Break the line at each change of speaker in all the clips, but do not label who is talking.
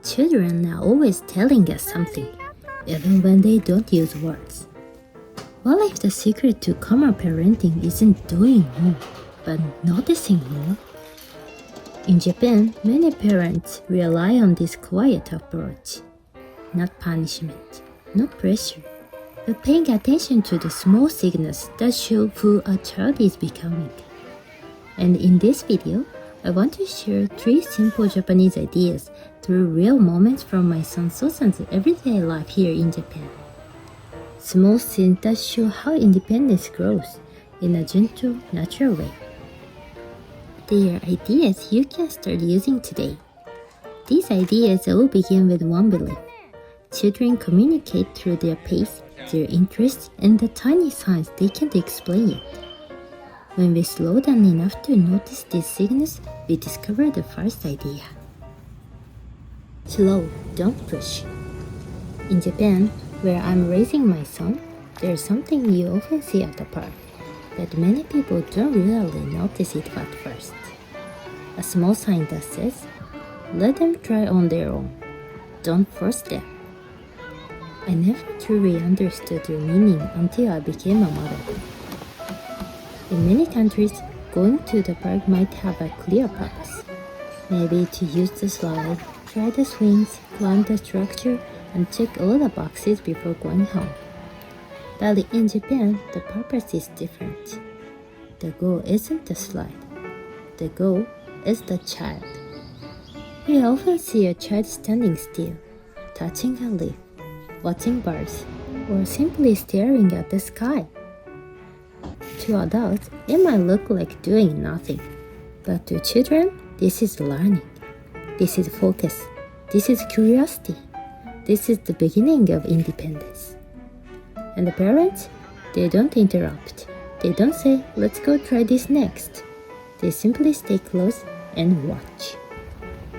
Children are always telling us something, even when they don't use words. What if the secret to calmer parenting isn't doing more, but noticing more? In Japan, many parents rely on this quiet approach. Not punishment, not pressure, but paying attention to the small signals that show who a child is becoming. And in this video, I want to share 3 simple Japanese ideas through real moments from my son Sosan's everyday life here in Japan. Small scenes that show how independence grows in a gentle, natural way. They are ideas you can start using today. These ideas all begin with one belief. Children communicate through their pace, their interests, and the tiny signs they can't explain yet. When we slow down enough to notice these signals, we discover the first idea. Slow, don't push. In Japan, where I'm raising my son, there's something you often see at the park, but many people don't really notice it at first. A small sign that says, let them try on their own. Don't force them. I never truly understood their meaning until I became a mother. In many countries, going to the park might have a clear purpose. Maybe to use the slide, try the swings, climb the structure, and check all the boxes before going home. But in Japan, the purpose is different. The goal isn't the slide. The goal is the child. We often see a child standing still, touching a leaf, watching birds, or simply staring at the sky. To adults, it might look like doing nothing, but to children, this is learning. This is focus. This is curiosity. This is the beginning of independence. And the parents, they don't interrupt. They don't say, let's go try this next. They simply stay close and watch.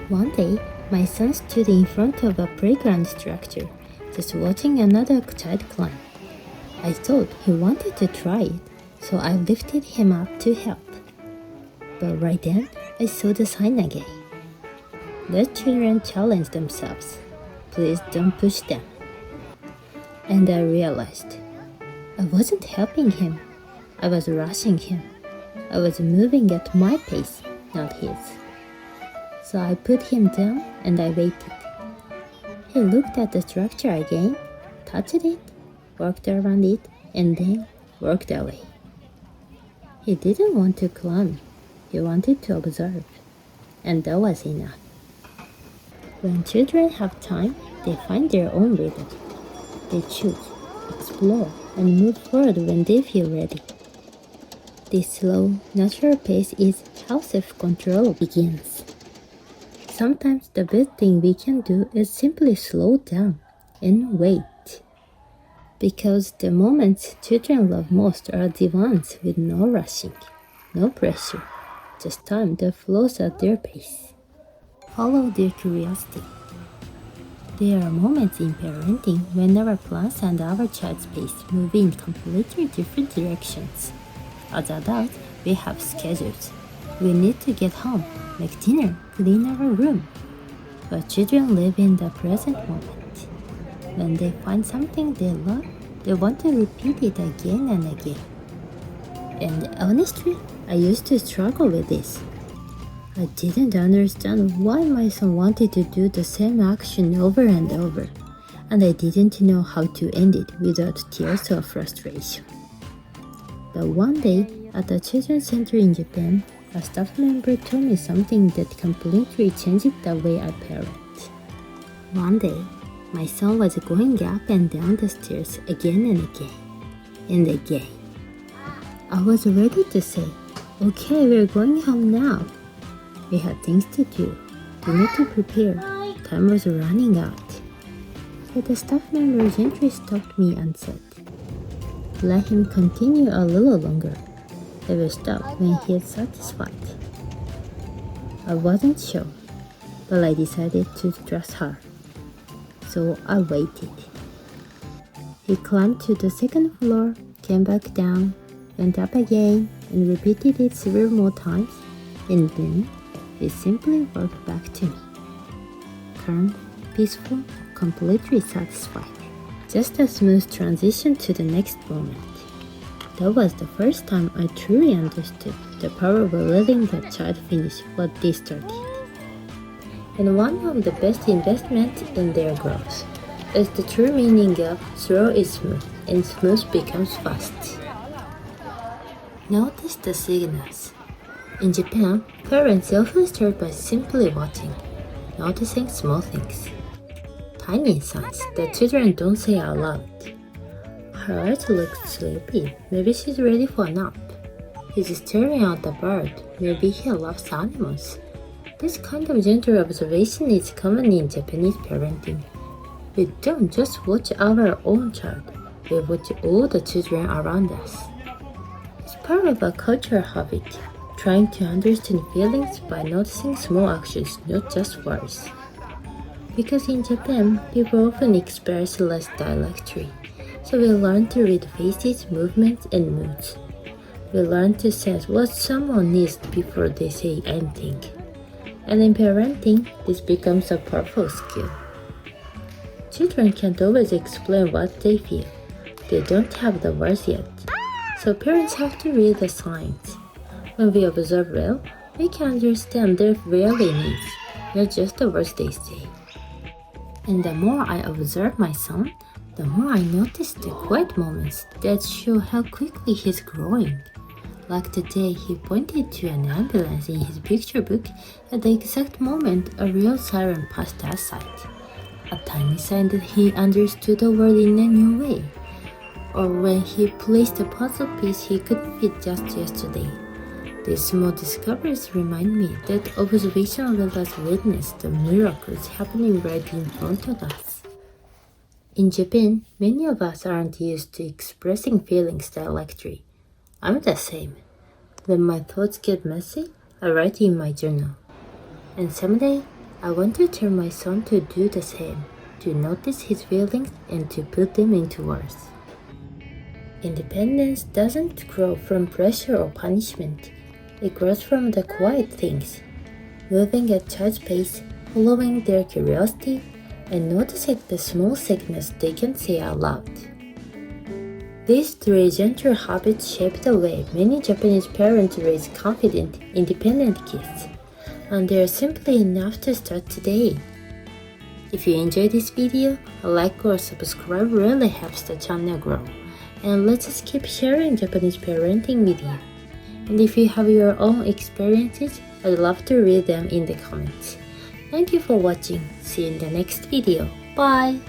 One day, my son stood in front of a playground structure, just watching another child climb. I thought he wanted to try it, so I lifted him up to help. But right then, I saw the sign again. Let children challenge themselves. Please don't push them. And I realized I wasn't helping him. I was rushing him. I was moving at my pace, not his. So I put him down and I waited. He looked at the structure again, touched it, walked around it, and then walked away. He didn't want to climb. He wanted to observe. And that was enough. When children have time, they find their own rhythm. They choose, explore, and move forward when they feel ready. This slow, natural pace is how self-control begins. Sometimes the best thing we can do is simply slow down and wait. Because the moments children love most are the ones with no rushing, no pressure, just time that flows at their pace. Follow their curiosity. There are moments in parenting when our plans and our child's pace move in completely different directions. As adults, we have schedules. We need to get home, make dinner, clean our room. But children live in the present moment. When they find something they love, they want to repeat it again and again. And honestly, I used to struggle with this. I didn't understand why my son wanted to do the same action over and over, and I didn't know how to end it without tears or frustration. But one day, at the children's center in Japan, a staff member told me something that completely changed the way I parent. One day, my son was going up and down the stairs again and again, and again. I was ready to say, okay, we're going home now. We had things to do, dinner to prepare, time was running out. But the staff member gently stopped me and said, let him continue a little longer. He will stop when he is satisfied. I wasn't sure, but I decided to trust her. So I waited. He climbed to the second floor, came back down, went up again, and repeated it several more times, and then he simply walked back to me, calm peaceful, completely satisfied. Just a smooth transition to the next moment. That was the first time I truly understood the power of letting the child finish what they started. And one of the best investments in their growth is the true meaning of slow is smooth and smooth becomes fast. Notice the signals. In Japan, parents often start by simply watching, noticing small things. Tiny signs that children don't say out loud. Her eyes look sleepy, maybe she's ready for a nap. He's staring at the bird, maybe he loves animals. This kind of gentle observation is common in Japanese parenting. We don't just watch our own child, we watch all the children around us. It's part of a cultural habit, trying to understand feelings by noticing small actions, not just words. Because in Japan, people often express less directly, so we learn to read faces, movements, and moods. We learn to sense what someone needs before they say anything. And in parenting, this becomes a powerful skill. Children can't always explain what they feel. They don't have the words yet. So parents have to read the signs. When we observe well, we can understand their real needs, not just the words they say. And the more I observe my son, the more I notice the quiet moments that show how quickly he's growing. Like the day he pointed to an ambulance in his picture book at the exact moment a real siren passed outside. A tiny sign that he understood the world in a new way. Or when he placed a puzzle piece he couldn't fit just yesterday. These small discoveries remind me that observation let us witness the miracles happening right in front of us. In Japan, many of us aren't used to expressing feelings directly. I'm the same. When my thoughts get messy, I write in my journal. And someday, I want to tell my son to do the same, to notice his feelings and to put them into words. Independence doesn't grow from pressure or punishment. It grows from the quiet things, moving at child's pace, following their curiosity, and noticing the small signals they can say out loud. These three gentle habits shape the way many Japanese parents raise confident, independent kids, and they are simply enough to start today. If you enjoyed this video, a like or subscribe really helps the channel grow, and let's just keep sharing Japanese parenting with you. And if you have your own experiences, I'd love to read them in the comments. Thank you for watching. See you in the next video. Bye!